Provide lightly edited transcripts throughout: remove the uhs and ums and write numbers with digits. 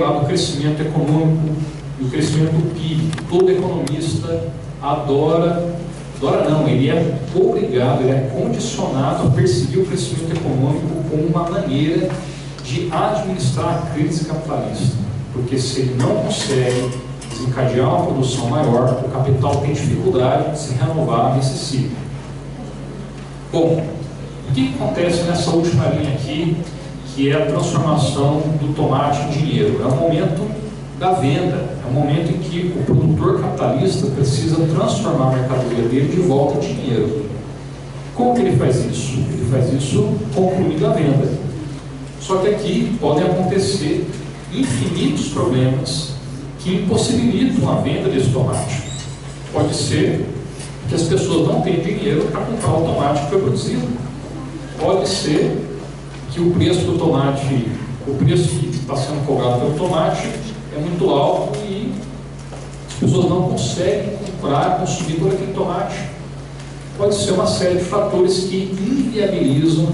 atrelado ao crescimento econômico e o crescimento do PIB. Todo economista adora não, ele é obrigado, ele é condicionado a perseguir o crescimento econômico como uma maneira de administrar a crise capitalista. Porque se ele não consegue desencadear uma produção maior, o capital tem dificuldade de se renovar nesse ciclo. Bom, o que acontece nessa última linha aqui, que é a transformação do tomate em dinheiro? É o momento da venda, é o momento em que o produtor capitalista precisa transformar a mercadoria dele de volta em dinheiro. Como que ele faz isso? Ele faz isso concluindo a venda. Só que aqui podem acontecer infinitos problemas que impossibilitam a venda desse tomate. Pode ser que as pessoas não tenham dinheiro para comprar o tomate que foi produzido. Pode ser que o preço do tomate, o preço que está sendo cobrado pelo tomate é muito alto e as pessoas não conseguem comprar, consumir por aquele tomate. Pode ser uma série de fatores que inviabilizam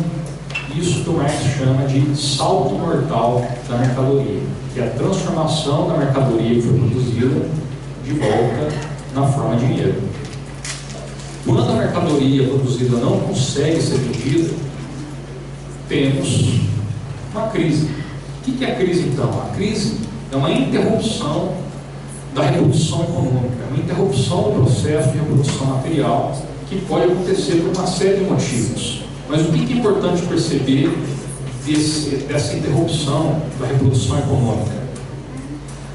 isso que o Marx chama de salto mortal da mercadoria, que é a transformação da mercadoria que foi produzida de volta na forma de dinheiro. Quando a mercadoria produzida não consegue ser vendida, temos uma crise. O que é a crise então? A crise é uma interrupção da reprodução econômica, uma interrupção do processo de reprodução material que pode acontecer por uma série de motivos. Mas o que é importante perceber dessa interrupção da reprodução econômica?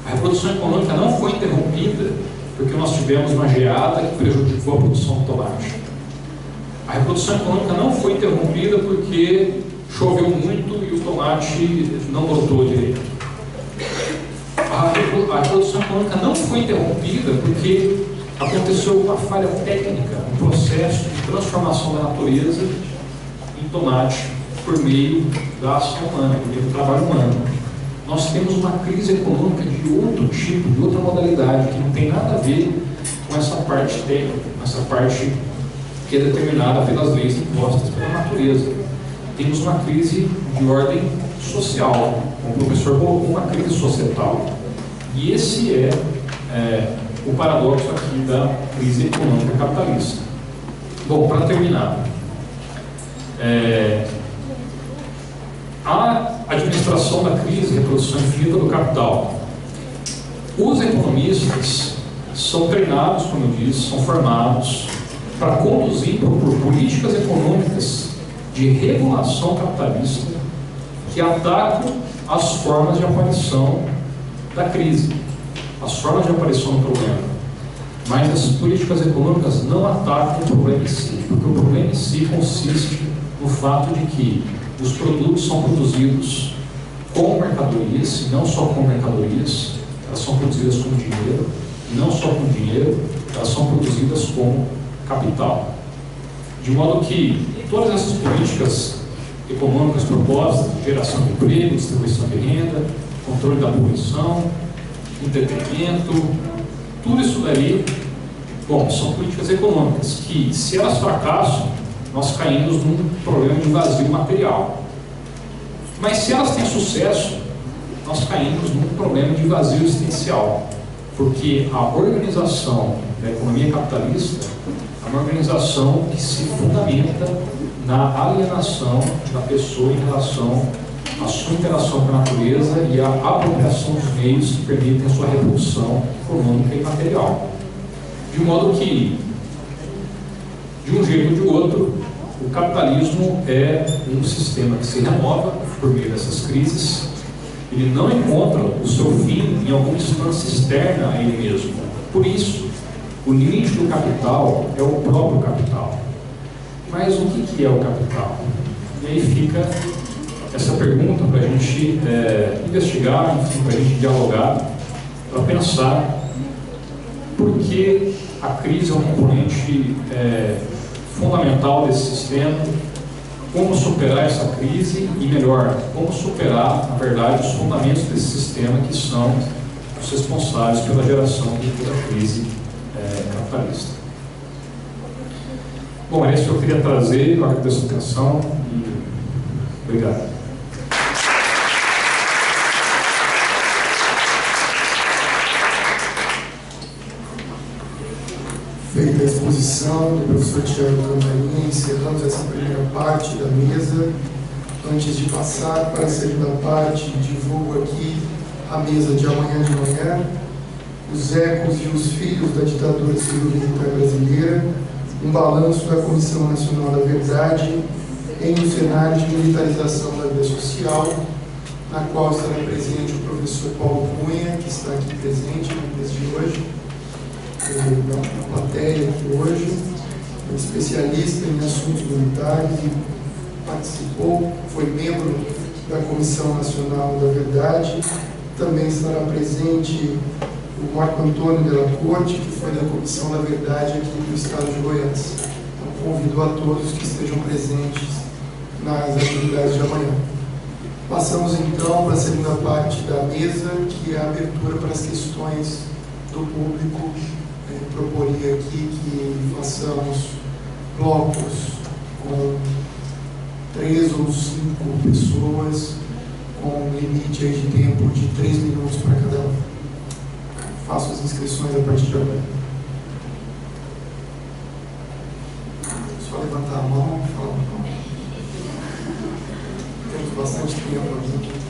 A reprodução econômica não foi interrompida porque nós tivemos uma geada que prejudicou a produção do tomate. A reprodução econômica não foi interrompida porque choveu muito e o tomate não brotou direito. A reprodução econômica não foi interrompida porque aconteceu uma falha técnica, um processo de transformação da natureza em tomate por meio da ação humana, por meio do trabalho humano. Nós temos uma crise econômica de outro tipo, de outra modalidade, que não tem nada a ver com essa parte técnica, com essa parte que é determinada pelas leis impostas pela natureza. Temos uma crise de ordem social, como o professor colocou, uma crise societal. E esse é o paradoxo aqui da crise econômica capitalista. Bom, para terminar, a administração da crise, reprodução infinita do capital. Os economistas são treinados, como eu disse, são formados para conduzir por políticas econômicas de regulação capitalista que atacam as formas de aparição da crise, as formas de aparição do problema. Mas as políticas econômicas não atacam o problema em si, porque o problema em si consiste no fato de que os produtos são produzidos com mercadorias, e não só com mercadorias, elas são produzidas com dinheiro, e não só com dinheiro, elas são produzidas com capital. De modo que todas essas políticas econômicas propostas, geração de emprego, distribuição de renda, controle da poluição, entretenimento, tudo isso daí, bom, são políticas econômicas que, se elas fracassam, nós caímos num problema de vazio material. Mas se elas têm sucesso, nós caímos num problema de vazio existencial, porque a organização da economia capitalista é uma organização que se fundamenta na alienação da pessoa em relação à sua interação com a natureza e à apropriação dos meios que permitem a sua reprodução econômica e material. De modo que, de um jeito ou de outro, o capitalismo é um sistema que se renova por meio dessas crises. Ele não encontra o seu fim em alguma instância externa a ele mesmo. Por isso, o limite do capital é o próprio capital. Mas o que é o capital? E aí fica essa pergunta para a gente investigar, enfim, para a gente dialogar, para pensar por que a crise é um componente fundamental desse sistema, como superar essa crise e, melhor, como superar, na verdade, os fundamentos desse sistema que são os responsáveis pela geração de toda a crise capitalista. Bom, é isso que eu queria trazer, eu agradeço a atenção e obrigado. feita a exposição do professor Tiago Camarinha, encerramos essa primeira parte da mesa. Antes de passar para a segunda parte, divulgo aqui a mesa de amanhã de manhã, os ecos e os filhos da ditadura civil-militar brasileira, um balanço da Comissão Nacional da Verdade em um cenário de militarização da vida social, na qual estará presente o professor Paulo Cunha, que está aqui presente na mesa de hoje, na plateia aqui hoje, especialista em assuntos militares e participou, foi membro da Comissão Nacional da Verdade. Também estará presente o Marco Antônio de la Corte, que foi da Comissão da Verdade aqui do Estado de Goiás. Então, convido a todos que estejam presentes nas atividades de amanhã. Passamos então para a segunda parte da mesa, que é a abertura para as questões do público. Proporia aqui que façamos blocos com 3 ou 5 pessoas, com um limite aí de tempo de 3 minutos para cada um. Faço as inscrições a partir de agora. Só levantar a mão e falar. Temos bastante tempo aqui.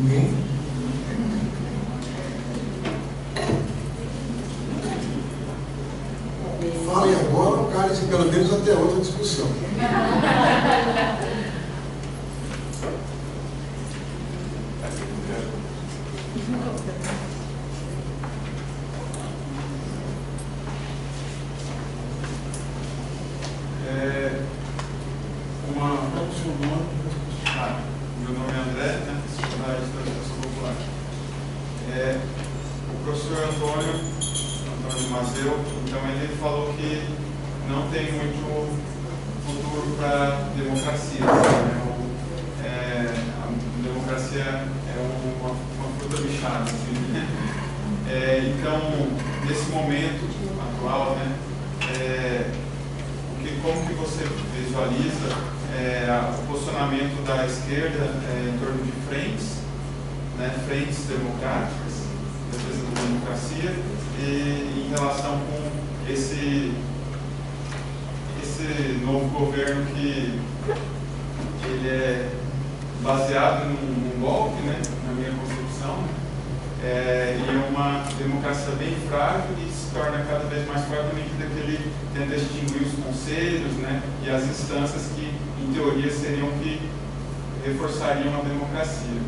Ninguém? Falem agora, o cara, pelo menos até outra discussão. Meu nome é André, sou da Educação Popular. O professor Antônio Mazeu, então ele falou que não tem muito futuro para a democracia. A democracia é uma fruta bichada. Assim, né? Então, nesse momento atual, né, como que você visualiza o posicionamento da esquerda em torno de frentes, né, frentes democráticas, defesa da democracia, e em relação com esse novo governo que ele é baseado num golpe, né, na minha concepção, e uma democracia bem frágil e se torna cada vez mais frágil à medida que ele tenta extinguir os conselhos, né, e as instâncias que, em teoria, seriam que reforçariam a democracia.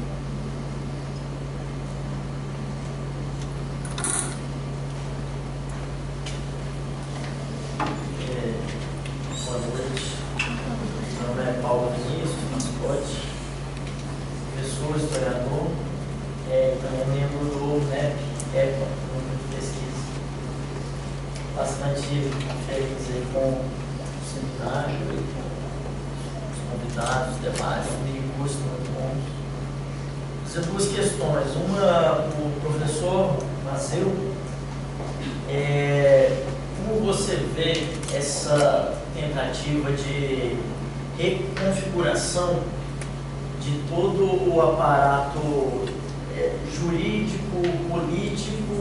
Boa noite. Meu nome é Paulo Vinícius, mascote, professor, historiador, também membro do NEP, EPA, Núcleo de Pesquisa. Bastante feliz aí com o seminário, com os convidados, debates, um curso muito bom. Fazer 2 questões. Uma, o professor Mazeu, como você vê essa tentativa de reconfiguração de todo o aparato jurídico, político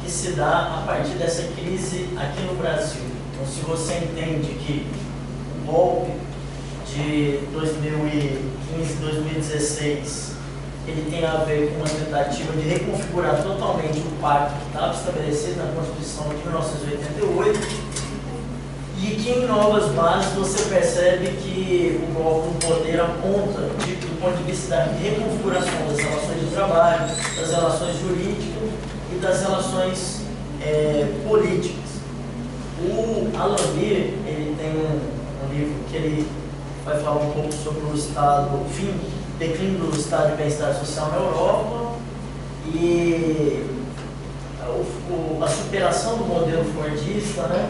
que se dá a partir dessa crise aqui no Brasil? Então, se você entende que o golpe de 2015, 2016, ele tem a ver com uma tentativa de reconfigurar totalmente o pacto que estava estabelecido na Constituição de 1988, e que em novas bases você percebe que o golpe no poder aponta, do ponto de vista da reconfiguração das relações de trabalho, das relações jurídicas e das relações políticas. O Alan Beer, ele tem um livro que ele vai falar um pouco sobre o estado, declínio do estado de bem-estar social na Europa e a superação do modelo fordista, né?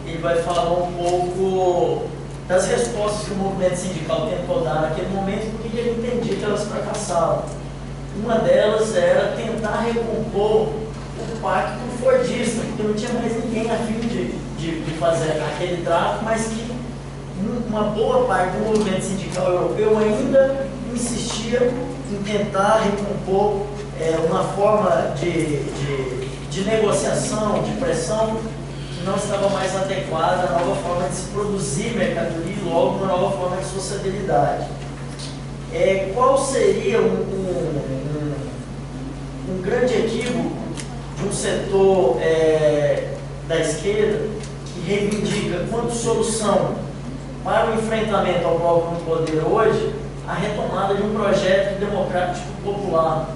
Ele vai falar um pouco das respostas que o movimento sindical tentou dar naquele momento, porque ele entendia que elas fracassavam. Uma delas era tentar recompor o pacto fordista, porque não tinha mais ninguém a fim de de fazer aquele trato, mas que uma boa parte do movimento sindical europeu ainda insistia em tentar recompor uma forma de negociação, de pressão, que não estava mais adequada à nova forma de se produzir mercadoria e logo uma nova forma de sociabilidade. Qual seria um grande equívoco de um setor da esquerda que reivindica, quanto solução para o enfrentamento ao bloco no poder hoje, a retomada de um projeto democrático popular?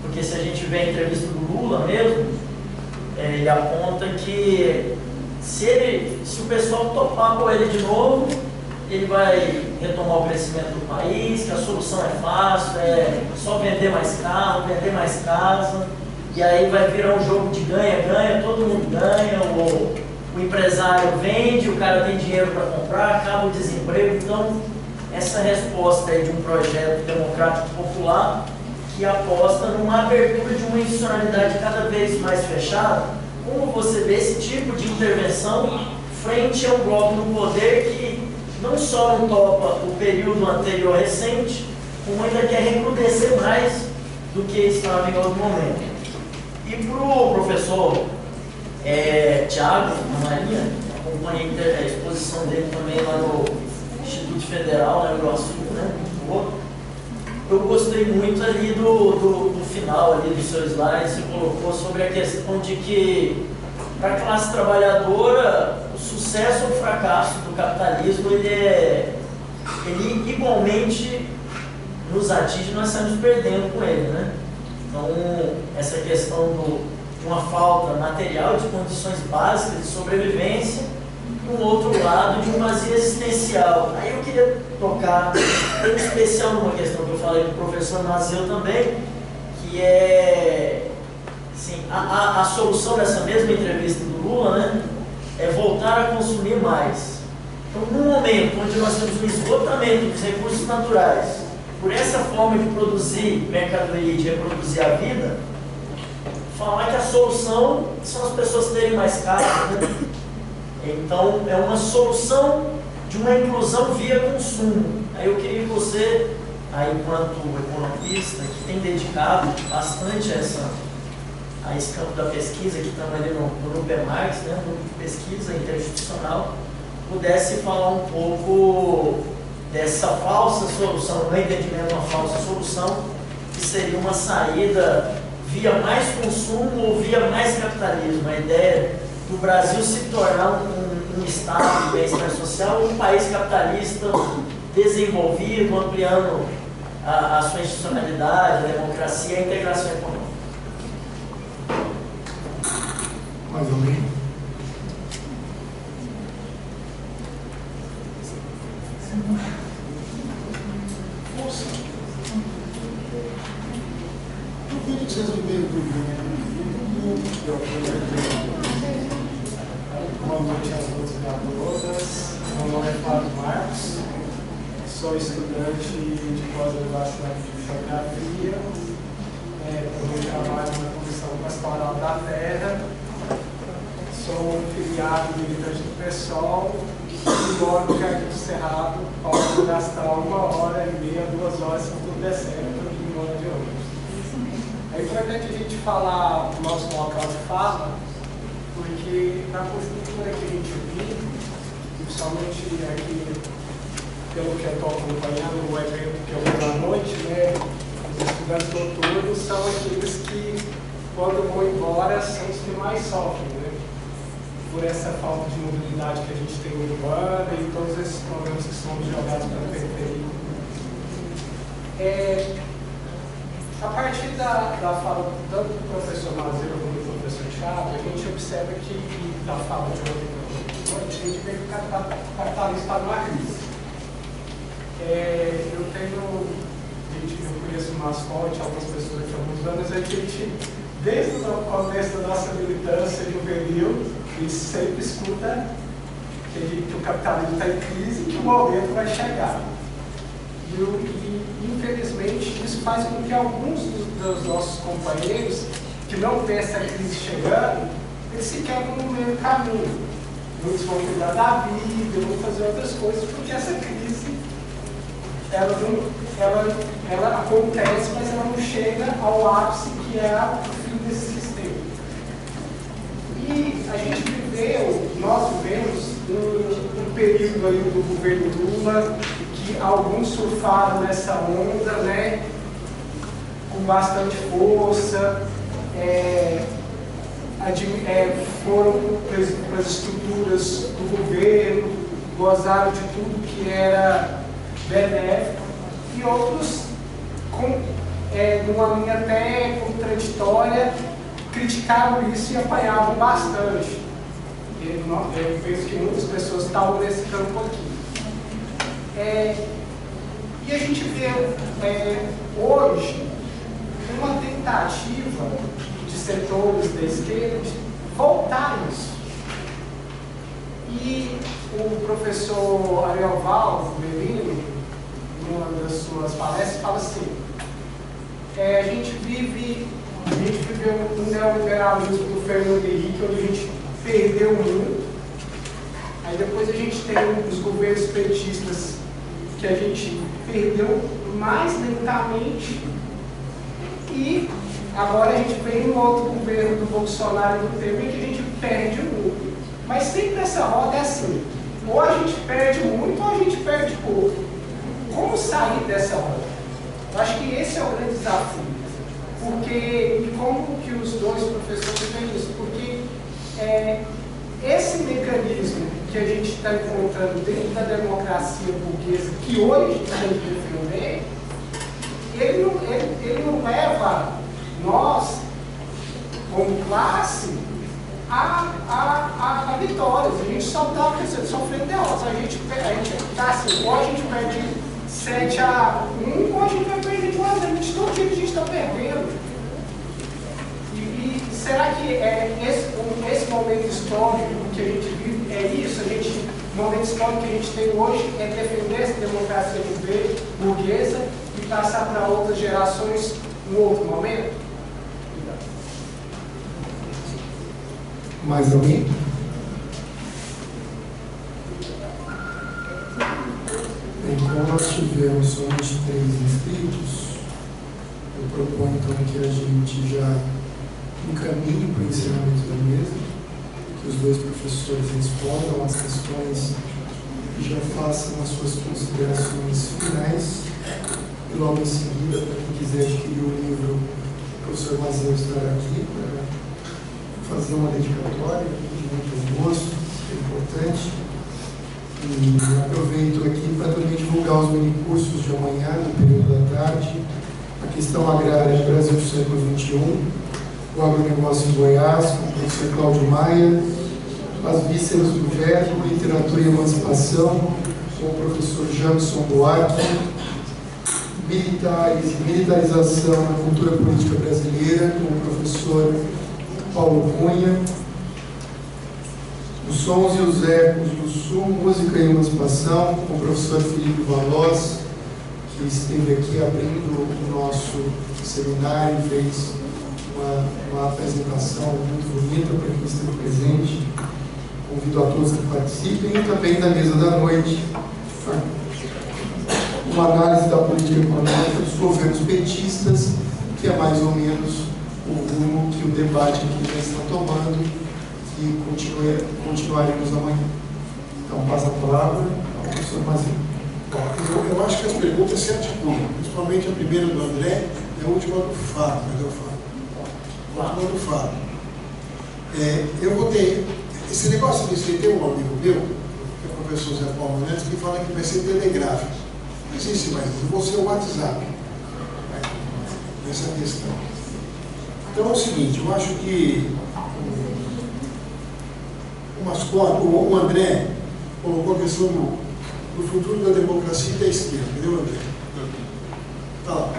Porque se a gente vê a entrevista do Lula mesmo, ele aponta que se o pessoal topar com ele de novo, ele vai retomar o crescimento do país, que a solução é fácil, é só vender mais carro, vender mais casa, e aí vai virar um jogo de ganha-ganha, todo mundo ganha, o empresário vende, o cara tem dinheiro para comprar, acaba o desemprego. Então, essa resposta aí de um projeto democrático popular que aposta numa abertura de uma institucionalidade cada vez mais fechada, como você vê esse tipo de intervenção frente a um bloco no poder que não só não topa o período anterior recente, como ainda quer recrudescer mais do que estava em outro momento. E para o professor Thiago Maria, acompanhei a exposição dele também lá no Instituto Federal, lá no Iguaçu, né? Eu gostei muito ali do final ali do seu slide, você colocou sobre a questão de que para a classe trabalhadora o sucesso ou o fracasso do capitalismo ele igualmente nos atinge, nós estamos perdendo com ele, né? Então essa questão de uma falta material de condições básicas de sobrevivência e um outro lado de um vazio existencial. Aí eu queria tocar em especial numa questão que eu falei com o professor Mazeu também, que é assim, a solução dessa mesma entrevista do Lula, né, é voltar a consumir mais. Então, num momento onde nós temos um esgotamento dos recursos naturais, por essa forma de produzir mercadoria e de reproduzir a vida, falar que a solução são as pessoas terem mais casa, né? Então, é uma solução de uma inclusão via consumo. Aí eu queria que você, aí, enquanto economista, que tem dedicado bastante a esse campo da pesquisa, que estamos ali no NUPEMARX, né, no grupo de pesquisa interinstitucional, pudesse falar um pouco dessa falsa solução, no meu entendimento, uma falsa solução, que seria uma saída via mais consumo ou via mais capitalismo. A ideia do Brasil se tornar um Estado de bem-estar social, um país capitalista desenvolvido, ampliando a sua institucionalidade, a democracia e a integração econômica. Mais ou menos. Eu vi que vocês viveram Boa noite a todos e a todas. Meu nome é Flávio Marcos, sou estudante de pós-graduação de Geografia, também trabalho na Comissão Pastoral da Terra, sou filiado militante do PSOL e moro no Jardim do Cerrado, posso gastar 1h30, 2 horas, se tudo der certo, aqui em hora de hoje. É importante a gente falar do nosso local de fala, porque na conjuntura que a gente vive, principalmente aqui, pelo que eu estou acompanhando, o evento que eu vi à noite, né, os estudantes noturnos são aqueles que, quando vão embora, são os que mais sofrem, né, por essa falta de mobilidade que a gente tem no urbano e todos esses problemas que são jogados para a periferia. A partir da fala tanto do professor Mazeu como do professor Thiago, a gente observa que da fala de ontem, a gente vê que o capitalismo está numa crise. Eu conheço o mascote, algumas pessoas de alguns anos, a gente, desde o contexto da nossa militância juvenil, a gente sempre escuta que o capitalismo está em crise e que o momento vai chegar. E infelizmente, isso faz com que alguns dos nossos companheiros que não vêem essa crise chegando, eles se quebram no meio do caminho. Muitos vão cuidar da vida, vão fazer outras coisas, porque essa crise, ela acontece, mas ela não chega ao ápice que é o fim desse sistema. E a gente nós vivemos um período aí do governo Lula, que alguns surfaram nessa onda, né, com bastante força, foram para as estruturas do governo, gozaram de tudo que era benéfico, e outros, numa linha até contraditória, criticaram isso e apanhavam bastante. Eu penso que muitas pessoas estavam nesse campo aqui. E a gente vê hoje uma tentativa de setores da esquerda de voltar isso. E o professor Ariel Valdo-Melino, numa das suas palestras, fala assim: a gente viveu um neoliberalismo do Fernando Henrique, onde a gente perdeu muito. Aí depois a gente tem os governos petistas, que a gente perdeu mais lentamente. E agora a gente vem um outro governo do Bolsonaro e do Temer, que a gente perde muito. Mas sempre essa roda é assim: ou a gente perde muito ou a gente perde pouco. Como sair dessa roda? Eu acho que esse é o grande desafio. E como que os dois professores veem isso? Porque esse mecanismo que a gente está encontrando dentro da democracia burguesa, que hoje a gente tem que defender, ele não leva nós, como classe, a vitórias. A gente só está sofrendo derrotas. A gente está assim: ou a gente perde 7-1, ou a gente vai perder de 1-0. Todo dia a gente está perdendo. E será que esse momento histórico que a gente vive é isso? O momento histórico que a gente tem hoje é defender essa democracia burguesa e passar para outras gerações um outro momento? Mais alguém? Bem, como nós tivemos somente 3 inscritos, eu proponho então que a gente já encaminhe para o encerramento da mesa, que os 2 professores respondam às questões e já façam as suas considerações finais. E logo em seguida, para quem quiser adquirir o livro, o professor Mazão estará aqui para fazer uma dedicatória de muito gosto, é importante. E aproveito aqui para também divulgar os minicursos de amanhã, no período da tarde: a questão agrária do Brasil do século XXI, o agronegócio em Goiás, com o professor Cláudio Maia, as vísceras do verbo, literatura e emancipação, com o professor Jamson Buarque, militarização na cultura política brasileira, com o professor Paulo Cunha, os sons e os ecos do Sul, música e emancipação, com o professor Felipe Valoz, que esteve aqui abrindo o nosso seminário e fez uma apresentação muito bonita para quem esteve presente. Convido a todos que participem. E também na mesa da noite, uma análise da política econômica dos governos petistas, que é mais ou menos o rumo que o debate aqui já está tomando, e continuaremos amanhã. Então, passa a palavra ao professor Mazinho. Eu acho que as perguntas se articulam, principalmente a primeira do André e a última do Fábio. A última do Fábio. Eu vou ter esse negócio de ter um amigo meu, que é o professor Zé Paulo Neto, que fala que vai ser telegráfico. Não existe mais, eu vou ser o WhatsApp. Essa questão. Então é o seguinte: eu acho que o André colocou a questão do futuro da democracia e da esquerda, entendeu, André? Tá lá.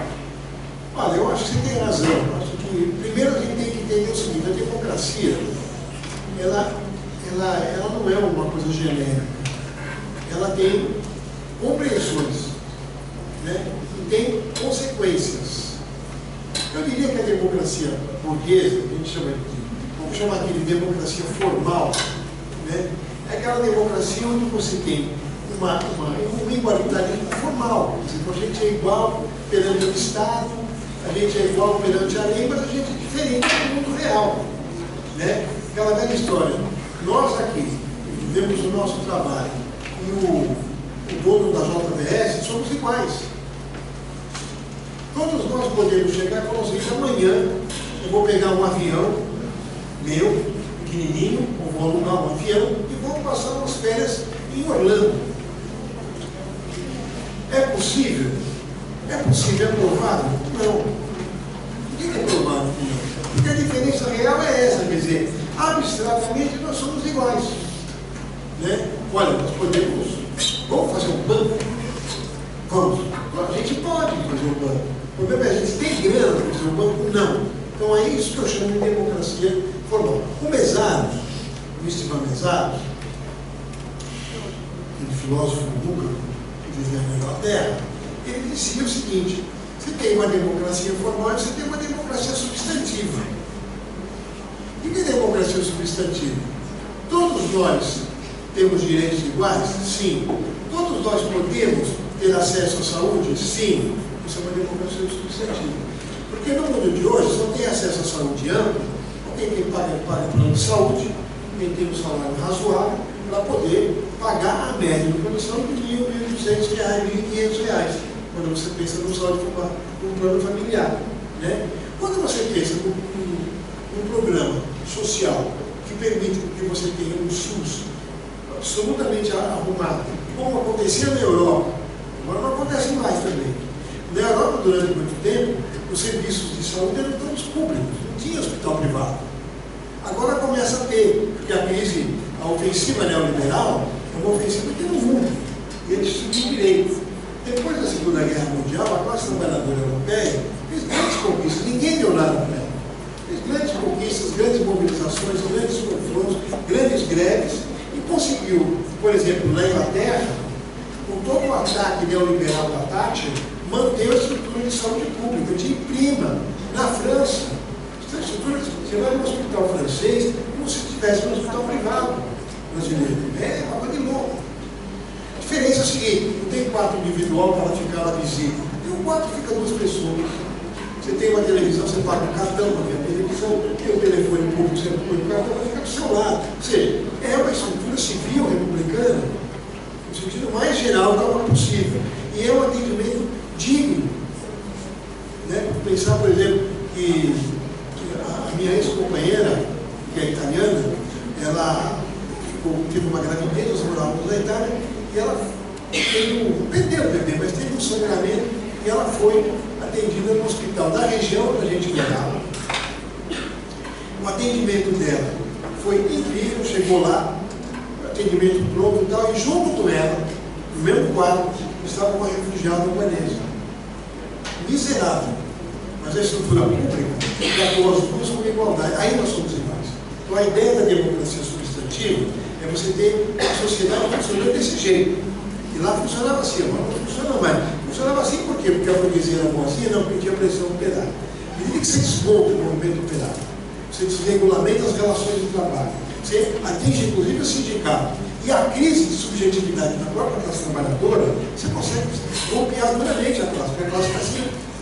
Olha, eu acho que você tem razão. Eu acho que primeiro a gente tem que entender o seguinte: a democracia, ela não é uma coisa genérica. Ela tem compreensões, né? E tem consequências. Eu diria que a democracia burguesa, que a gente chama de vou chamar aqui de democracia formal, né? É aquela democracia onde você tem um igualitarismo formal. Então, a gente é igual perante o Estado, a gente é igual perante a lei, mas a gente é diferente do mundo real. Né? Aquela velha história. Nós aqui, que vivemos o nosso trabalho, e o dono da JBS, somos iguais. Todos nós podemos chegar e falar assim, amanhã eu vou pegar um avião meu, pequenininho, ou vou alugar um avião e vou passar umas férias em Orlando. É possível? É possível? É provável? Não. Por que é provável que não? Porque a diferença real é essa, quer dizer, abstratamente nós somos iguais. Né? Olha, nós podemos, vamos fazer um banco? Vamos. A gente pode fazer um banco. O problema é a gente tem grana para fazer um banco? Não. Então é isso que eu chamo de democracia formal. O Mesaros, o Esteban Mesaros, aquele filósofo búlgaro que vivia na Inglaterra, ele dizia o seguinte: você tem uma democracia formal e você tem uma democracia substantiva. O que é democracia substantiva? Todos nós temos direitos iguais? Sim. Todos nós podemos ter acesso à saúde? Sim. Isso é uma democracia substantiva. Porque no mundo de hoje só tem acesso à saúde ampla quem paga plano de saúde, quem tem um salário razoável, para poder pagar a média de produção de R$ 1.200, R$ 1.500, quando você pensa no saúde no plano familiar. Né? Quando você pensa num programa social que permite que você tenha um SUS absolutamente arrumado, como acontecia na Europa, agora não acontece mais também. Na Europa, durante muito tempo, os serviços de saúde eram todos públicos, não tinha hospital privado. Agora começa a ter, porque a crise, a ofensiva neoliberal, é uma ofensiva que no mundo, e eles seguiram direito. Depois da Segunda Guerra Mundial, a classe trabalhadora europeia fez grandes conquistas, ninguém deu nada para ela. Fez grandes conquistas, grandes mobilizações, grandes confrontos, grandes greves, e conseguiu, por exemplo, na Inglaterra, com todo o ataque neoliberal da Thatcher, manter a estrutura de saúde pública, de prima. Na França, você vai no hospital francês como se estivesse no hospital privado brasileiro. É uma coisa de louco. A diferença é a seguinte: não tem quarto individual para ficar na visita. Tem um quarto que fica 2 pessoas. Você tem uma televisão, você paga um cartão para ver a televisão, tem um telefone público, você põe o cartão, vai ficar do seu lado. Ou seja, é uma estrutura civil republicana, no sentido mais geral que é possível. E é um atendimento digno. Né? Pensar, por exemplo, que a minha ex-companheira, que é italiana, ela teve uma gravidez, nós morávamos na Itália, e ela perdeu o bebê, mas teve um sangramento, e ela foi atendida no hospital da região onde a gente morava. O atendimento dela foi incrível, chegou lá, atendimento pronto e tal, e junto com ela, no mesmo quarto, estava uma refugiada albanesa. Miserável. Mas a estrutura pública tratou as duas com igualdade. Aí nós somos iguais. Então a ideia da democracia substantiva é você ter a sociedade funcionando desse jeito. E lá funcionava assim, agora não funciona mais. Funcionava assim por quê? Porque a burguesia era boazinha? Não, porque tinha pressão operária. E tem que você desmonta o movimento operário. Você desregulamenta as relações de trabalho. Você atinge inclusive o sindicato. E a crise de subjetividade da própria classe trabalhadora, você consegue golpear duramente a classe, porque a classe está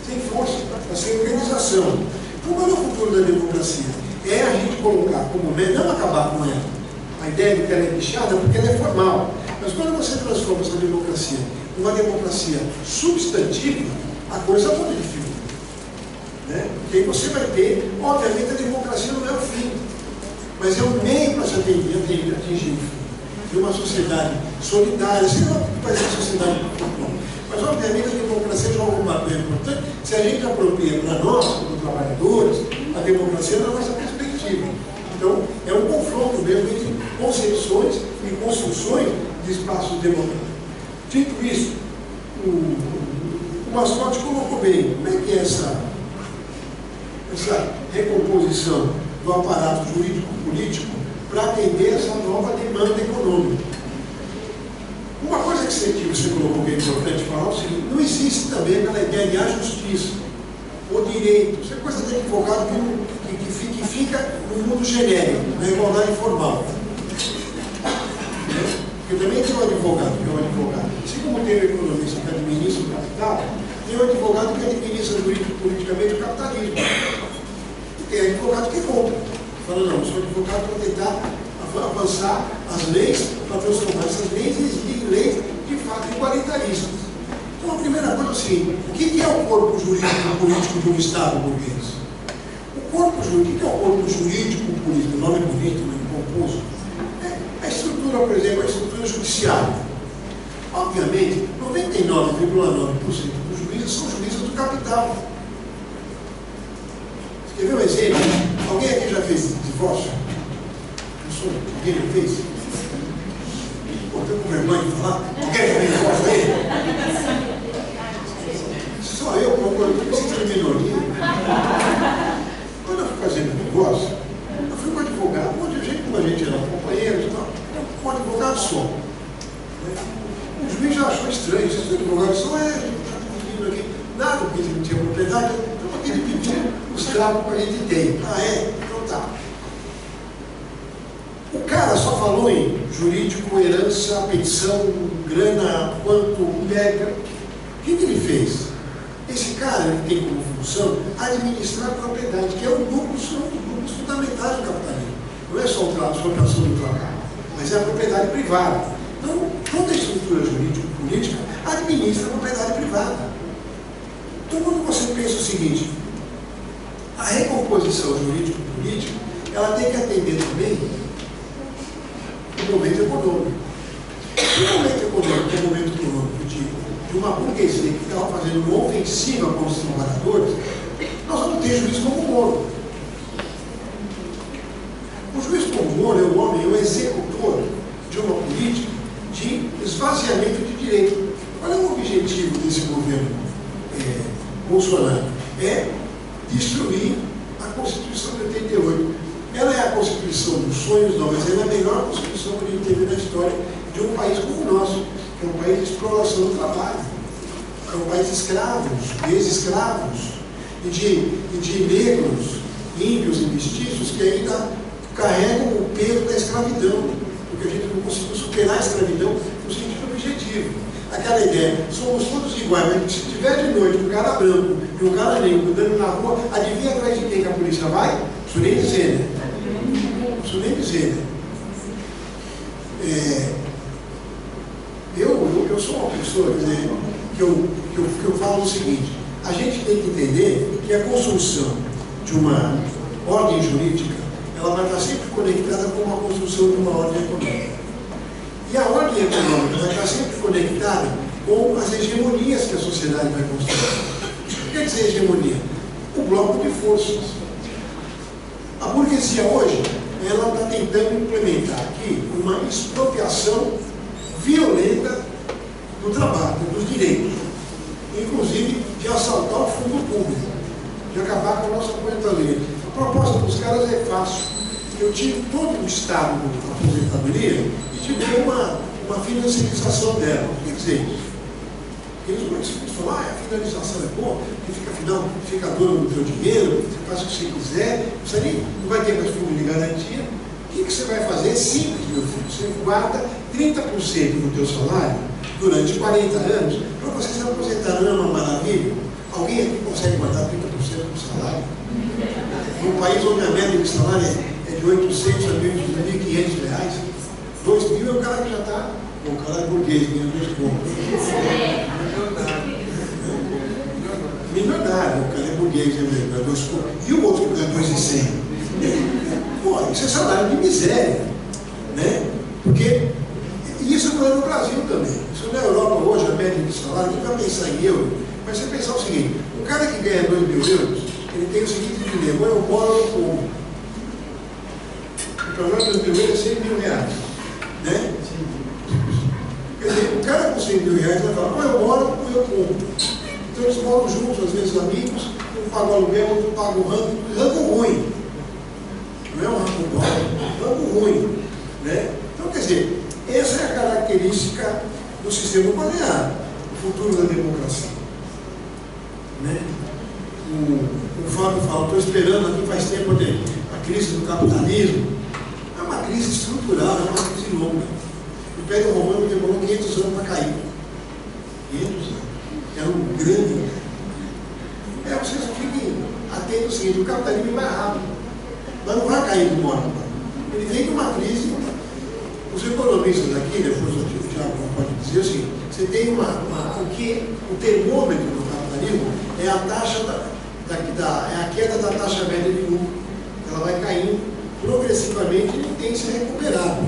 sem força, está sem organização. Então, qual é o futuro da democracia? É a gente colocar como meta, não acabar com ela. A ideia de que ela é bichada, porque ela é formal. Mas quando você transforma essa democracia numa democracia substantiva, a coisa muda de figura. Né? Porque aí você vai ter, obviamente, a democracia não é o fim, mas é um meio para se atingir o fim. De uma sociedade solidária, sei lá o que vai ser a sociedade do futuro. Mas, obviamente, a democracia joga um papel importante se a gente apropria para nós, como trabalhadores, a democracia na nossa perspectiva. Então, é um confronto mesmo entre concepções e construções de espaços democráticos. Dito isso, o Mascote colocou bem como é que é essa recomposição do aparato jurídico-político para atender essa nova demanda econômica. Uma coisa que você colocou que é importante falar é o seguinte: não existe também aquela ideia de a justiça, ou de direito. Isso é coisa de advogado que fica no mundo genérico, na igualdade informal. Porque também tem um advogado que é um advogado. Assim como tem o economista que administra o capital, tem um advogado que administra politicamente o capitalismo. E tem advogado que compra. Fala, não, eu sou advogado para tentar avançar as leis, para transformar essas leis em leis de fato igualitaristas. Então, a primeira coisa é assim, o que é o corpo jurídico político de um Estado burguês? O corpo jurídico, o que é o corpo jurídico político? O nome bonito, nome composto. É a estrutura, por exemplo, a estrutura judiciária. Obviamente, 99,9% dos juízes são juízes do capital. Você quer ver um exemplo? Alguém aqui já fez divórcio? Alguém já fez? Pô, estou com vergonha de falar. Alguém já fez divórcio aí? Só eu procuro essa minoria. Quando eu fui fazendo divórcio, eu fui com um advogado, um jeito como a gente era companheiros e tal, com um advogado só. O juiz já achou estranho, esses advogados só a gente está dividindo aqui, nada, porque ele não tinha propriedade, então aquele pediu os trapos que a gente tem. Ah, é? Então tá. O cara só falou em jurídico, herança, petição, grana, quanto, mega. O que ele fez? Esse cara ele tem como função administrar a propriedade, que é um dos núcleos fundamentais do capitalismo. Não é só a exploração do trabalho, mas é a propriedade privada. Então, toda a estrutura jurídico-política administra a propriedade privada. Então, quando você pensa o seguinte, a recomposição jurídico-política, ela tem que atender também o momento econômico. O momento econômico, que é o momento econômico de uma burguesia que estava fazendo uma ofensiva contra os trabalhadores, nós vamos ter juiz como Moro. O juiz como Moro é o homem, é o executor de uma política de esvaziamento de direito. Qual é o objetivo desse governo Bolsonaro? É destruir a Constituição de 88. Ela é a Constituição dos sonhos, não, mas ela é a melhor Constituição que a gente teve na história de um país como o nosso, que é um país de exploração do trabalho, é um país de escravos, de ex-escravos, e de negros, índios e mestiços que ainda carregam o peso da escravidão, porque a gente não conseguiu superar a escravidão no sentido objetivo. Aquela ideia, somos todos iguais, mas se tiver de noite um cara branco e um cara negro andando na rua, adivinha atrás de quem que a polícia vai? Não preciso nem dizer, né? Não preciso nem dizer, né? Eu sou uma pessoa, quer dizer, que eu falo o seguinte, a gente tem que entender que a construção de uma ordem jurídica, ela vai estar sempre conectada com a construção de uma ordem econômica. E a ordem econômica vai estar sempre conectada com as hegemonias que a sociedade vai construir. O que quer dizer hegemonia? O bloco de forças. A burguesia hoje, ela está tentando implementar aqui uma expropriação violenta do trabalho, dos direitos, inclusive de assaltar o fundo público, de acabar com a nossa aposentadoria. A proposta dos caras é fácil. Eu tiro todo o Estado da aposentadoria e te dou uma financiarização dela. O que quer dizer isso? Eles vão falar, a finalização é boa, fica dono do teu dinheiro, você faz o que você quiser, você não vai ter mais fundo de garantia. O que você vai fazer? É simples, meu filho. Você guarda 30% do teu salário durante 40 anos para você se aposentar. Não é uma maravilha? Alguém aqui consegue guardar 30% do salário? Num país onde a média de salário é de 800 a 1.500 reais, 2.000 é o cara que já está, o cara é burguês, ganha 2 contos. Milionário, o cara é burguês, ganha 2 contos. E o outro que ganha 2.100? Pô, isso é salário de miséria, né? Porque isso não é no Brasil também. Isso na Europa hoje, a média de salário, não vai pensar em euro, mas você pensar o seguinte, o cara que ganha 2.000 euros, ele tem o seguinte dilema, eu moro no povo. O programa de 2.000 euros é 100 mil reais, né? Quer dizer, o cara com 100 mil reais vai falar, ou eu moro ou eu como. Então eles moram juntos, às vezes amigos, um paga o aluguel, outro paga o rango ruim. Não é um rango bom, é um rango ruim, né? Então, quer dizer, essa é a característica do sistema balear, o futuro da democracia, né? estou esperando aqui faz tempo a crise do capitalismo. É uma crise estrutural, é uma crise longa. O Império Romano demorou 500 anos para cair. 500 anos. Era um grande. Vocês fiquem atentos ao seguinte: o capitalismo é mais rápido, mas não vai cair de uma hora para outra. Ele vem de uma crise. Os economistas aqui, depois o Tiago pode dizer assim, você tem o termômetro do capitalismo é a taxa é a queda da taxa média de lucro. Ela vai caindo progressivamente e tem se recuperado.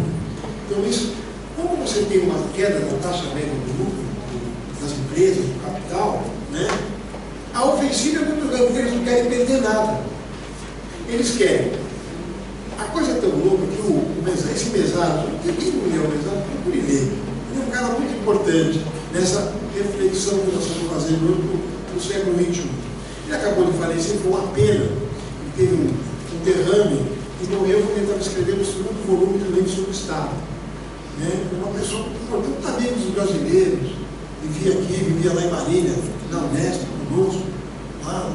Então isso, como você tem uma queda da taxa média de lucro das empresas, do capital, né, a ofensiva é muito grande, porque eles não querem perder nada. Eles querem. A coisa é tão louca que esse mesário, quem não leu o mesário, procure ler. Ele é um cara muito importante nessa reflexão que nós estamos fazendo hoje no século XXI. Ele acabou de falecer, foi uma pena. Ele teve um derrame e morreu quando ele estava escrevendo o segundo volume do livro sobre o Estado. Né? Uma pessoa muito importante, também dos brasileiros. Vivia aqui, vivia lá em Marília, na Unesp, conosco, lá,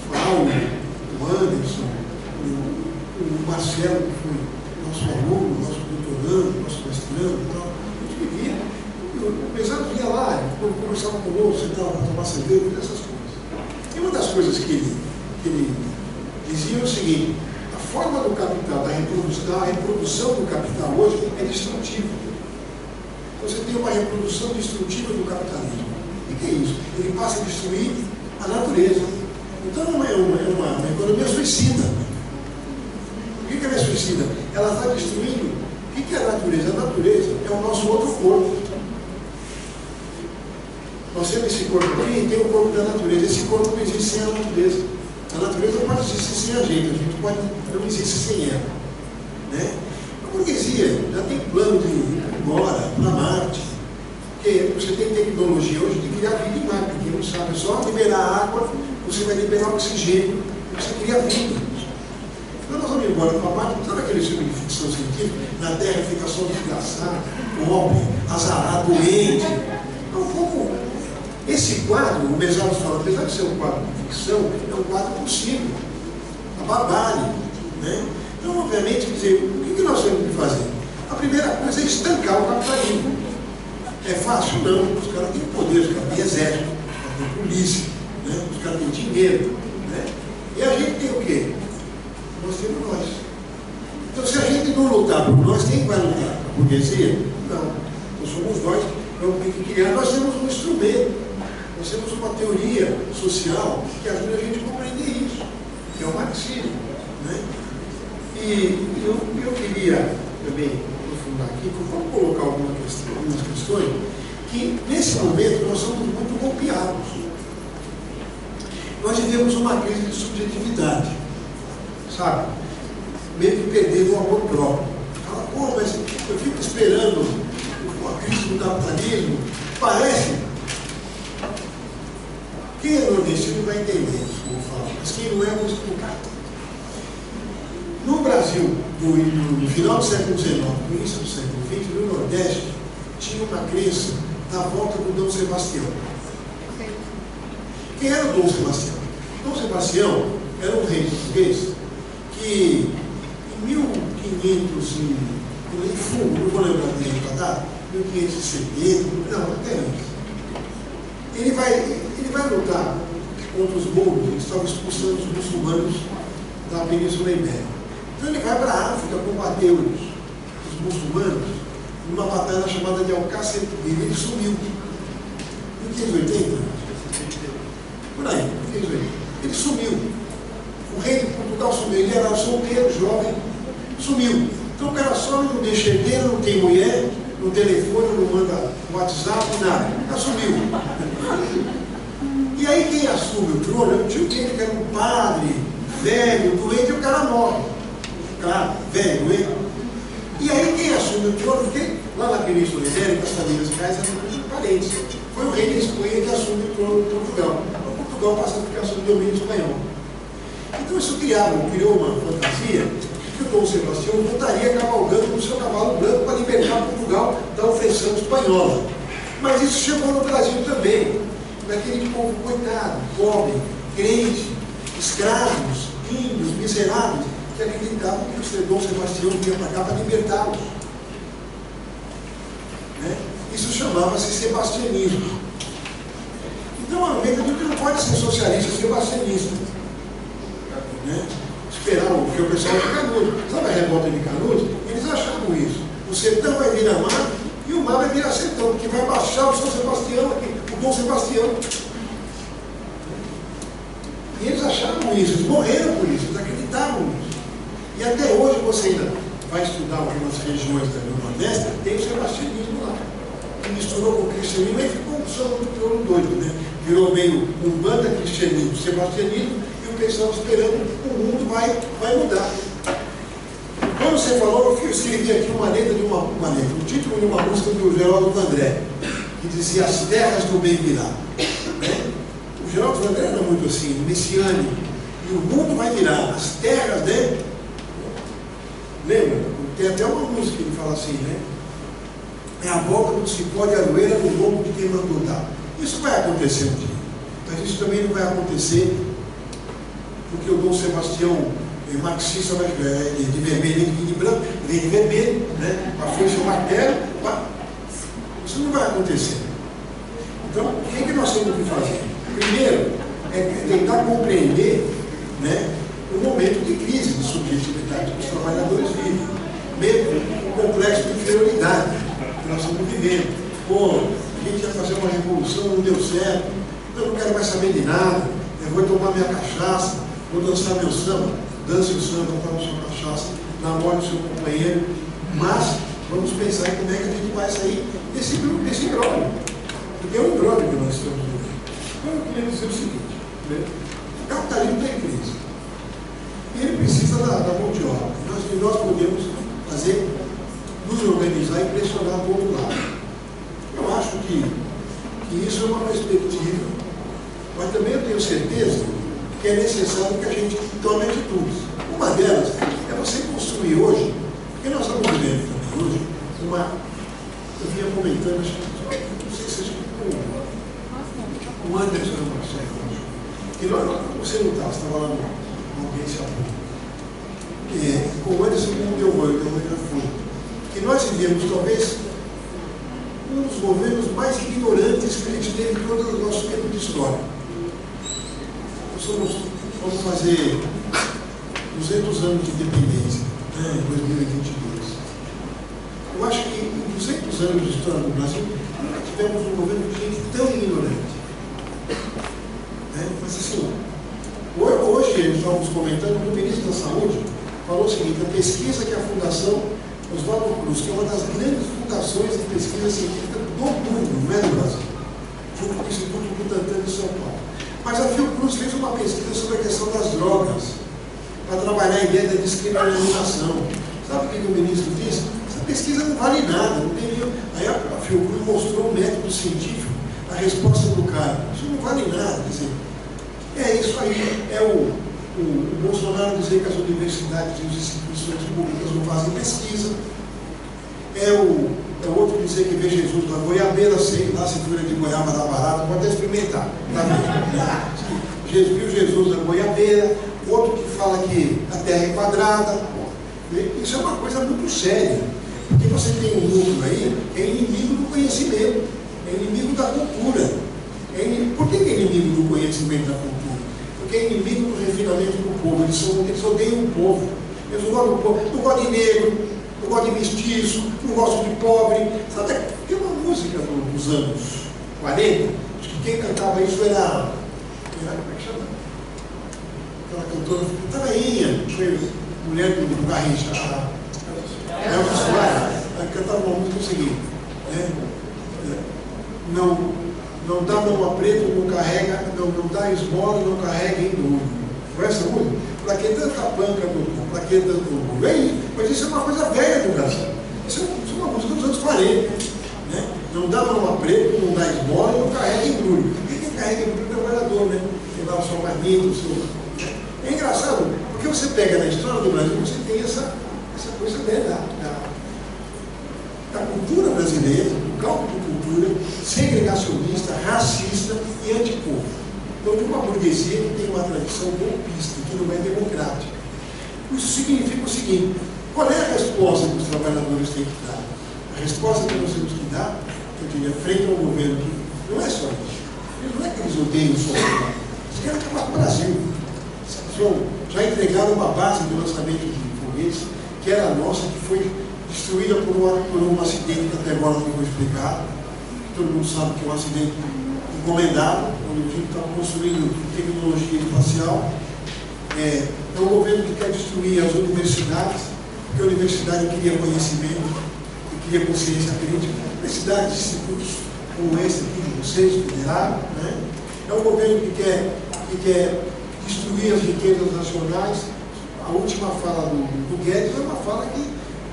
o Paulo, o Anderson, o Marcelo, que foi nosso aluno, nosso doutorando, nosso mestrando e tal. A gente vivia. O mesário vinha lá, conversava conosco, sentava para tomar cerveja, essas coisas. E uma das coisas que ele dizia é o seguinte: a forma do capital, a reprodução do capital hoje é destrutiva. Você tem uma reprodução destrutiva do capitalismo. O que é isso? Ele passa a destruir a natureza. Então é uma economia suicida. Por que ela é suicida? Ela está destruindo. O que é a natureza? A natureza é o nosso outro corpo. Nós temos esse corpo aqui e tem o corpo da natureza. Esse corpo não existe sem a natureza. A natureza pode existir sem a gente não existe sem ela. Né? A burguesia já tem plano de ir embora para Marte. Porque você tem tecnologia hoje de criar vida em Marte. Quem não sabe, é só liberar água, você vai liberar oxigênio, você cria vida. Então nós vamos embora para Marte, sabe aquele filme de ficção científica? Na Terra fica só desgraçado, pobre, azarado, doente. É um pouco. Esse quadro, o Mesário fala, apesar de ser um quadro de ficção, é um quadro possível. A barbárie. Né? Então, obviamente, quer dizer, o que nós temos que fazer? A primeira coisa é estancar o capitalismo. É fácil? Não. Os caras têm poder, os caras têm exército, os caras têm polícia, né? Os caras têm dinheiro. Né? E a gente tem o quê? Nós temos nós. Então, se a gente não lutar por nós, quem vai lutar? A burguesia? Não. Nós somos nós. Vamos ter que criar. Nós temos um instrumento. Nós temos uma teoria social que ajuda a gente a compreender isso, que é o marxismo. Né? E eu queria também aprofundar aqui, vamos colocar algumas questões, que nesse momento nós somos muito golpeados. Nós vivemos uma crise de subjetividade, sabe? Meio que perdendo o amor próprio. Fala, pô, mas eu fico esperando a crise do capitalismo, parece. Quem é nordestino vai entender isso, como eu falo, mas quem não é, vou explicar. No Brasil, no final do século XIX, no início do século XX, no Nordeste, tinha uma crença na volta do Dom Sebastião. Quem era o Dom Sebastião? Dom Sebastião era um rei português que, em 1500 não vou lembrar dele para dar, 1570, não, até antes. Ele vai lutar contra os mouros, que estavam expulsando os muçulmanos da Península Ibérica. Então ele vai para a África combater os muçulmanos numa batalha chamada de Alcácer Quibir. Ele sumiu. Em 1580? Por aí, 1580. Ele sumiu. O rei de Portugal sumiu. Ele era solteiro, jovem, sumiu. Então o cara some, não deixa herdeiro, não tem mulher, no telefone, não manda WhatsApp, nada. Assumiu. E aí quem assume o trono é o tio dele, que era um padre, velho, doente, e o cara morre. Claro, velho, doente. E aí quem assume o trono, porque lá na Península Ibérica, as famílias reais eram parentes. Foi o rei da Espanha que assume o trono de Portugal. Portugal passa a ficar sob domínio espanhol. Então isso criou uma fantasia que o Dom Sebastião voltaria cavalgando no seu cavalo branco para libertar Portugal da opressão espanhola. Mas isso chegou no Brasil também, daquele povo coitado, pobre, crente, escravos, índios, miseráveis, que acreditavam que o Dom Sebastião vinha para cá para libertá-los. Né? Isso chamava-se sebastianismo. Então, a Almeida diz que não pode ser socialista, sebastianista. Né? Esperar o que o pessoal de Canudos. Sabe a revolta de Canudos? Eles achavam isso. O sertão vai virar mar e o mar vai virar sertão, porque vai baixar o São Sebastião aqui, o Dom Sebastião. E eles achavam isso, eles morreram por isso, eles acreditavam nisso. E até hoje você ainda vai estudar algumas regiões do Nordeste, tem o sebastianismo lá, que misturou com o cristianismo e ficou um som doido, né? Virou meio umbanda, cristianismo, sebastianismo, e o pessoal esperando que o mundo vai mudar. Quando você falou, eu escrevi aqui uma letra de uma letra, o título de uma música do Geraldo Vandré, que dizia As Terras do Bem Virar. Né? O Geraldo Vandré era muito assim, messiânico, e o mundo vai virar, as terras, né? Lembra? Tem até uma música que ele fala assim, né? É a volta do cipó de aroeira no lombo de quem mandou dar. Isso vai acontecer um dia. Mas isso também não vai acontecer porque o Dom Sebastião marxista vai de vermelho e de branco, vem de vermelho, né? A foice e o martelo. Isso não vai acontecer. Então, o que nós temos que fazer? Primeiro, é tentar compreender, né, o momento de crise de subjetividade que os trabalhadores vivem, mesmo o complexo de inferioridade que nós estamos vivendo. Pô, a gente ia fazer uma revolução, não deu certo, eu não quero mais saber de nada, eu vou tomar minha cachaça, vou dançar meu samba, dance o samba, toma sua cachaça, namore o seu companheiro, mas vamos pensar em como é que a gente vai sair desse imbróglio, porque é um imbróglio que nós estamos vivendo. Então eu queria dizer o seguinte, né? O capitalismo está em crise. E ele precisa da mão de obra. Nós podemos fazer, nos organizar e pressionar do outro lado. Eu acho que isso é uma perspectiva, mas também eu tenho certeza que é necessário que a gente tome atitudes. Uma delas é você construir hoje, porque nós estamos vivendo também hoje, eu vinha comentando, não sei se o Anderson e o Marcelo, que você não estava, você estava lá no audiência pública. O Anderson não deu oi, já foi. Que nós vivemos talvez um dos governos mais ignorantes que a gente teve em todo o nosso tempo de história. Nós vamos fazer 200 anos de independência, né, em 2022. Eu acho que em 200 anos de história do Brasil, nunca tivemos um governo de gente tão ignorante. Mas assim, hoje nós estamos comentando que o ministro da Saúde falou o seguinte: a pesquisa que a Fundação Oswaldo Cruz, que é uma das grandes fundações de pesquisa científica do mundo, não é do Brasil, junto com o Instituto Butantan de São Paulo. Mas a Fiocruz fez uma pesquisa sobre a questão das drogas, para trabalhar a ideia da descriminalização. Sabe o que o ministro disse? Essa pesquisa não vale nada, não tem nenhum. Aí a Fiocruz mostrou um método científico, a resposta do cara: isso não vale nada. Quer dizer, é isso aí, é o Bolsonaro dizer que as universidades e as instituições públicas não fazem pesquisa, é o outro dizer que vê Jesus na goiabeira, sei lá se folha de goiaba dá barata, pode até experimentar, tá vendo? Viu Jesus na goiabeira, outro que fala que a terra é quadrada. Isso é uma coisa muito séria, porque você tem um mundo aí que é inimigo do conhecimento, é inimigo da cultura. Por que é inimigo do conhecimento da cultura? Porque é inimigo do refinamento do povo. Eles odeiam o povo. Eles não gostam do povo. Não gostam de negro, não gostam de mestiço, não gostam de pobre. Sabe? Tem uma música dos anos 40, acho que quem cantava isso era como é que chama? Aquela cantora, a rainha, foi mulher do Garrincha, Elza Soares, ela cantava uma música seguinte, né? Não dá mão a preto, não carrega, não dá esmola, não carrega em duro. Foi essa música? Para que tanta panca, para que tanto orgulho? Mas isso é uma coisa velha do Brasil. Isso é uma música dos anos 40. Né? Não dá mão a preto, não dá esmola, não carrega em duro. Quem carrega em duro é o trabalhador, né? Quem dá o seu marmito, o seu... É engraçado, porque você pega na história do Brasil, você tem essa coisa da cultura brasileira, do cálculo de cultura, segregacionista, racista e antipovo. Então, de uma burguesia que tem uma tradição golpista, que não é democrática. Isso significa o seguinte: qual é a resposta que os trabalhadores têm que dar? A resposta que nós temos que dar, eu diria, frente ao governo, que não é só isso. Não é que eles odeiam só o Brasil. Eles querem acabar com o Brasil. Já entregaram uma base de lançamento de foguetes, que era a nossa, que foi destruída por um acidente que até agora não foi explicado. Todo mundo sabe que é um acidente encomendado, onde a gente estava construindo tecnologia espacial. É um governo que quer destruir as universidades, porque a universidade queria conhecimento, queria consciência crítica. Universidades, institutos como esse aqui de vocês, federado, né? É um governo que quer destruir as riquezas nacionais. A última fala do Guedes é uma fala que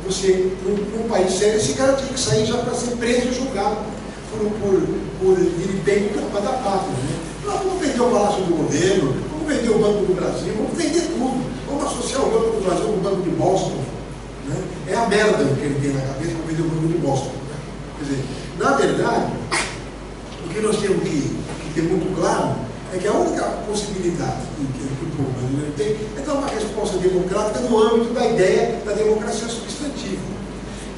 você, num país sério, esse cara tinha que sair já para ser preso e julgado por vilipêndio da pátria. Né? Nós vamos vender o Palácio do Governo, vamos vender o Banco do Brasil, vamos vender tudo. Vamos associar o Banco do Brasil com o Banco de Boston. Né? É a merda que ele tem na cabeça para vender o Banco de Boston. Quer dizer, na verdade, o que nós temos que ter muito claro é que a única possibilidade que o povo brasileiro tem é dar uma resposta democrática no âmbito da ideia da democracia substantiva.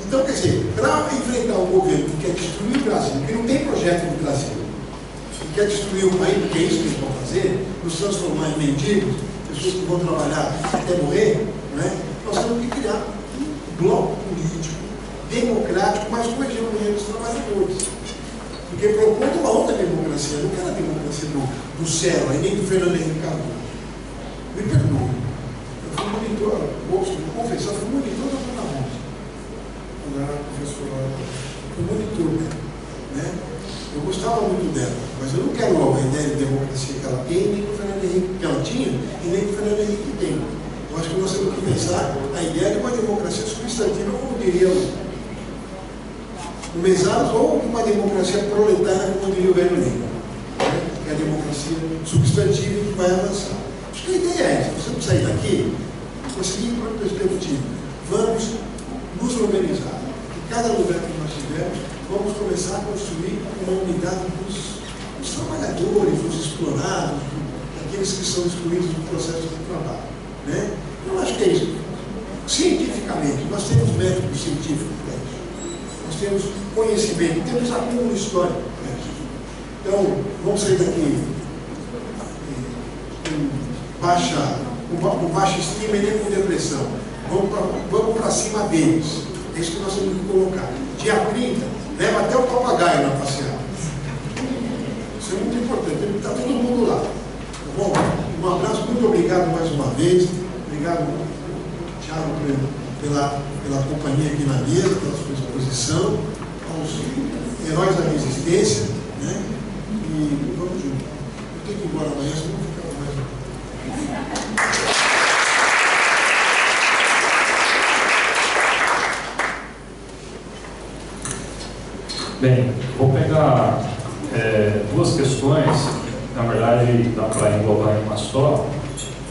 Então, quer dizer, para enfrentar um governo que quer destruir o Brasil, que não tem projeto no Brasil, que quer destruir o país, porque é isso que eles vão fazer, nos transformar em mendigos, pessoas que vão trabalhar até morrer, né? Nós temos que criar um bloco político democrático, mas com a hegemonia dos trabalhadores. Porque propondo uma outra democracia, não quero a democracia do céu, aí nem do Fernando Henrique Cardoso. Me perdoe. Eu fui monitor, vou confessar, fui monitor da Dona Rosa. Quando eu era professor, fui monitor dela. Né? Eu gostava muito dela, mas eu não quero a ideia de democracia que ela tem, nem do Fernando Henrique que ela tinha, e nem do Fernando Henrique que tem. Eu acho que nós temos que pensar a ideia de uma democracia substantiva, como diria o Mesaros, ou uma democracia proletária, como diria o Velho Lima, né? Que é a democracia substantiva que vai avançar. Acho que a ideia é essa: nós temos que sair daqui com a seguinte perspectiva: vamos nos organizar. Em cada lugar que nós estivermos, vamos começar a construir uma unidade dos trabalhadores, dos explorados, daqueles que são excluídos do processo de trabalho. Né? Eu acho que é isso. Cientificamente, nós temos métodos científicos para isso. Nós temos conhecimento, temos acúmulo histórico para isso. Então, vamos sair daqui com baixa estima e nem com depressão. Vamos para cima deles. É isso que nós temos que colocar. Dia 30, leva até o papagaio na passeada. Isso é muito importante. Tem que estar todo mundo lá. Tá bom? Um abraço, muito obrigado mais uma vez. Obrigado, Thiago, pela companhia aqui na mesa, pela sua exposição, aos heróis da resistência, né? E vamos juntos. Eu tenho que ir embora amanhã, senão não ficar mais. Bem, vou pegar duas questões, na verdade dá para englobar em uma só.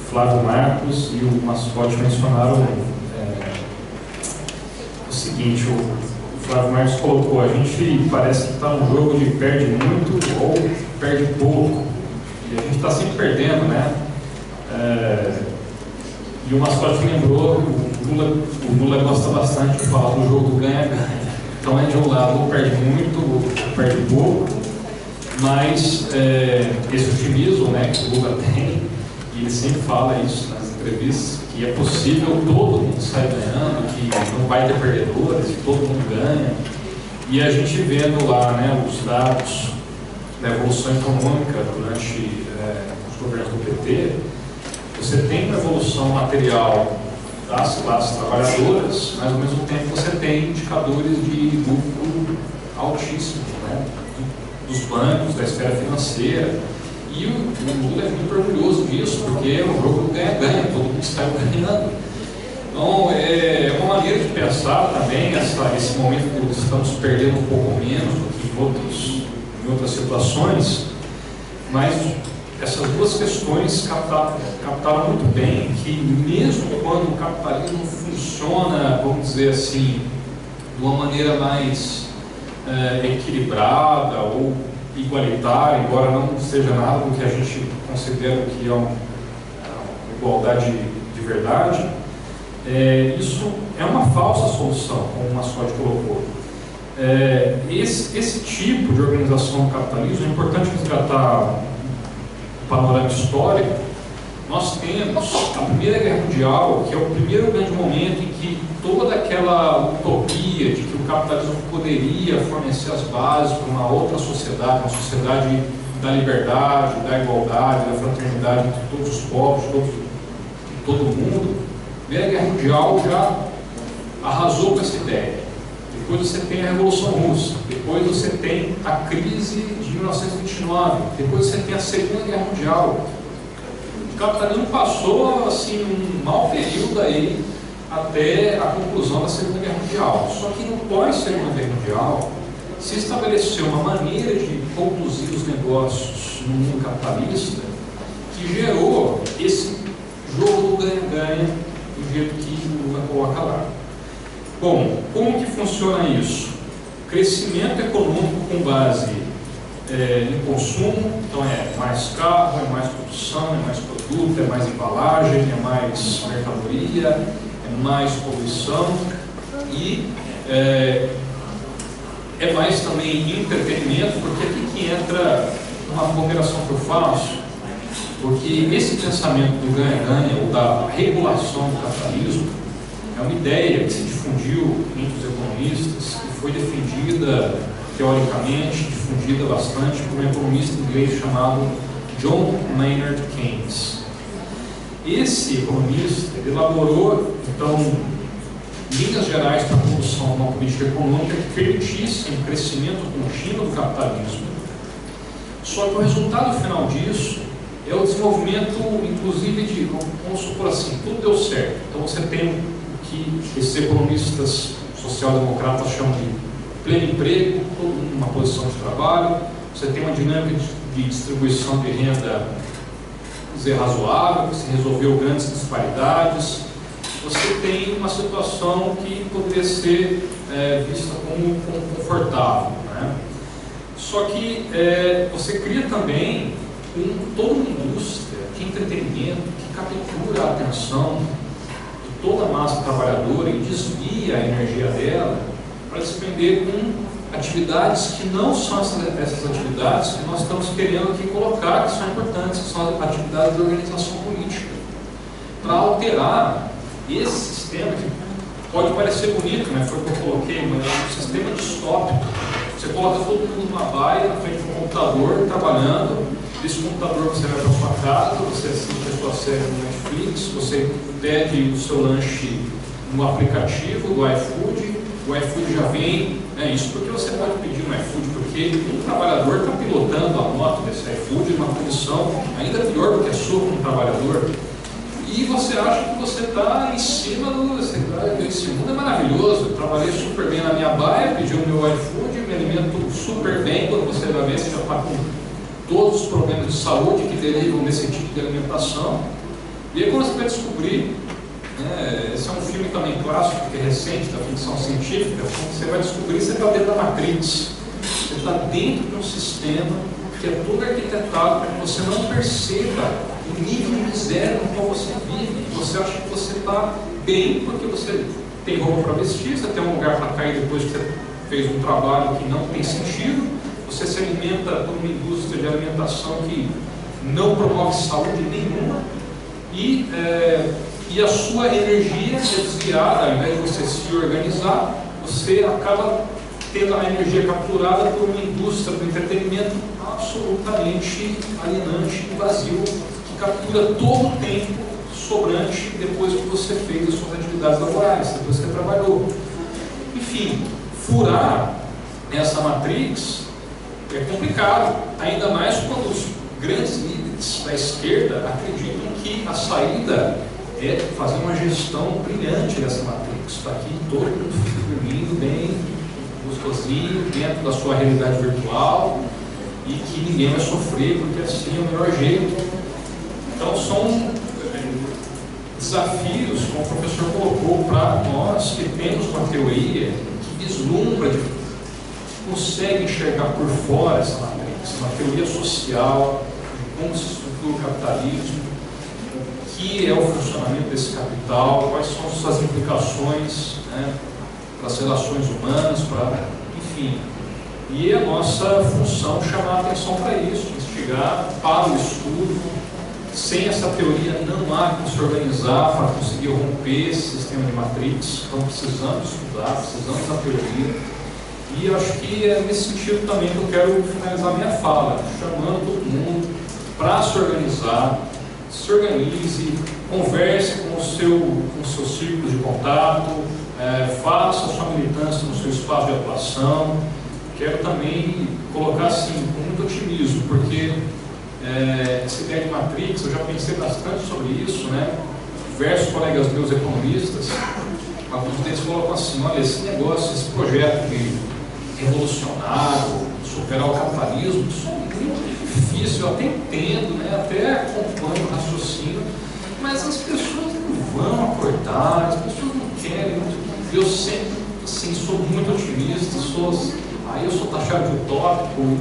Flávio Marcos e o Mascote mencionaram o seguinte: o Flávio Marcos colocou, a gente parece que está num jogo de perde muito ou perde pouco, e a gente está sempre perdendo, né? E o Mascote lembrou que o Lula gosta bastante de falar do jogo do ganha-ganha. Então é de um lado ou perde muito ou perde pouco, mas esse otimismo, né, que o Lula tem, e ele sempre fala isso nas entrevistas, que é possível todo mundo sair ganhando, que não vai ter perdedores, que todo mundo ganha. E a gente vendo lá, né, os dados da evolução econômica durante os governos do PT, você tem uma evolução material das classes trabalhadoras, mas ao mesmo tempo você tem indicadores de lucro altíssimos, né, dos bancos, da esfera financeira. E o Lula é muito orgulhoso disso, porque é um jogo ganha-ganha, todo mundo está ganhando. Então, é uma maneira de pensar também esse momento que estamos perdendo um pouco menos do que em outras situações, mas essas duas questões captaram muito bem que mesmo quando o capitalismo funciona, vamos dizer assim, de uma maneira mais equilibrada ou igualitária, embora não seja nada do que a gente considera que é uma igualdade de verdade, isso é uma falsa solução, como o Massoud colocou. Esse tipo de organização do capitalismo, é importante resgatar o panorama histórico. Nós temos a Primeira Guerra Mundial, que é o primeiro grande momento em que toda aquela utopia de que o capitalismo poderia fornecer as bases para uma outra sociedade, uma sociedade da liberdade, da igualdade, da fraternidade entre todos os povos, de todo mundo. A Primeira Guerra Mundial já arrasou com essa ideia. Depois você tem a Revolução Russa, depois você tem a crise de 1929, depois você tem a Segunda Guerra Mundial. O capitalismo passou assim, um mau período aí até a conclusão da Segunda Guerra Mundial. Só que no pós-Segunda Guerra Mundial se estabeleceu uma maneira de conduzir os negócios no mundo capitalista que gerou esse jogo do ganha-ganha do jeito que o Lula coloca lá. Bom, como que funciona isso? Crescimento econômico com base em consumo, então é mais carro, é mais produção, é mais produto, é mais embalagem, é mais mercadoria, é mais poluição e é mais também entretenimento, porque aqui que entra uma ponderação que eu faço, porque esse pensamento do ganha-ganha ou da regulação do capitalismo é uma ideia que se difundiu entre os economistas, que foi defendida teoricamente, difundida bastante por um economista inglês chamado John Maynard Keynes. Esse economista elaborou, então, linhas gerais para a condução de uma política econômica que permitisse um crescimento contínuo do capitalismo. Só que o resultado final disso é o desenvolvimento, inclusive, de, vamos supor assim, tudo deu certo. Então você tem o que esses economistas social-democratas chamam de pleno emprego, todo mundo numa posição de trabalho, você tem uma dinâmica de distribuição de renda razoável, que se resolveu grandes disparidades, você tem uma situação que poderia ser vista como confortável, né? Só que você cria também toda uma indústria de entretenimento que captura a atenção de toda a massa trabalhadora e desvia a energia dela para despender com atividades que não são essas atividades que nós estamos querendo aqui colocar, que são importantes, que são atividades de organização política, para alterar esse sistema, que pode parecer bonito, né? Foi o que eu coloquei, mas é um sistema distópico. Você coloca todo mundo numa baia, na frente de um computador, trabalhando, desse computador você vai para a sua casa, você assiste a sua série no Netflix, você pede o seu lanche no aplicativo do iFood, o iFood já vem, isso porque você pode pedir no iFood, porque o trabalhador está pilotando a moto desse iFood em uma condição ainda pior do que a sua como trabalhador, e você acha que você está em cima esse mundo é maravilhoso, eu trabalhei super bem na minha baia, pedi o meu iFood, me alimento super bem, quando você vai ver, você já está com todos os problemas de saúde que derivam desse tipo de alimentação, e aí quando você vai descobrir, esse é um filme também clássico, que é recente, da ficção científica, você vai descobrir que você está dentro da Matrix, você está dentro de um sistema que é todo arquitetado para que você não perceba o nível de miséria no qual você vive, você acha que você está bem porque você tem roupa para vestir, você tem um lugar para cair depois que você fez um trabalho que não tem sentido, você se alimenta por uma indústria de alimentação que não promove saúde nenhuma, e a sua energia é desviada, ao invés de você se organizar, você acaba tendo a energia capturada por uma indústria do entretenimento absolutamente alienante e vazio, que captura todo o tempo sobrante depois que você fez as suas atividades laborais, depois que você trabalhou. Enfim, furar essa matrix é complicado, ainda mais quando os grandes líderes da esquerda acreditam que a saída é fazer uma gestão brilhante dessa matrix, está aqui todo mundo dormindo bem, gostosinho, dentro da sua realidade virtual, e que ninguém vai sofrer, porque assim é o melhor jeito. Então são desafios, como o professor colocou, para nós que temos uma teoria que vislumbra, consegue enxergar por fora essa matriz. Matrix, uma teoria social de como se estrutura o capitalismo, o que é o funcionamento desse capital, quais são suas implicações, né, para as relações humanas, enfim. E a nossa função é chamar a atenção para isso, instigar para o estudo. Sem essa teoria não há como se organizar para conseguir romper esse sistema de Matrix. Então precisamos estudar, precisamos da teoria. E eu acho que é nesse sentido também que eu quero finalizar minha fala, chamando todo mundo para se organizar, se organize, converse com o seu círculo de contato, faça a sua militância no seu espaço de atuação. Quero também colocar assim, com muito otimismo, porque essa ideia de Matrix, eu já pensei bastante sobre isso, né? Diversos colegas meus economistas, alguns deles colocam assim: olha, esse negócio, esse projeto de revolucionário, superar o capitalismo, isso é muito difícil. Eu até entendo, né? Até acompanho o raciocínio, mas as pessoas não vão acordar, as pessoas não querem. Eu sempre, assim, sou muito otimista, aí eu sou taxado de utópico,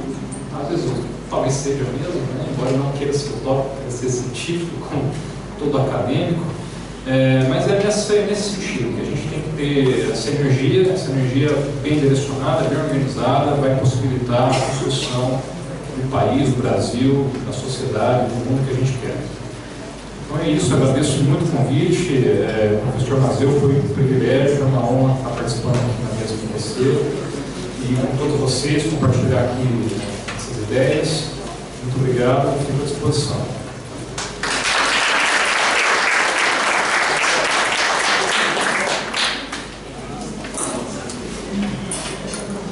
às vezes talvez seja mesmo, né? Embora eu não queira ser utópico, queira ser científico, como todo acadêmico, mas é nesse sentido que a gente tem que ter essa energia bem direcionada, bem organizada, vai possibilitar a construção do país, do Brasil, da sociedade, do mundo que a gente quer. Então é isso, eu agradeço muito o convite, professor Mazeu, foi um privilégio, é uma honra estar participando aqui na mesa com você e com todos vocês, compartilhar aqui essas ideias. Muito obrigado, fico à disposição.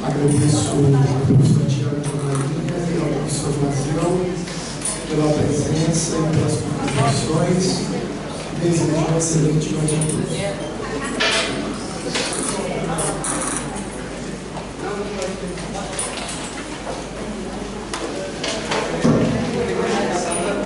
Agradeço ao professor Tiago Tomarinha e ao professor Mazeu pela presença e pelas contribuições. Desejo uma excelente noite a todos.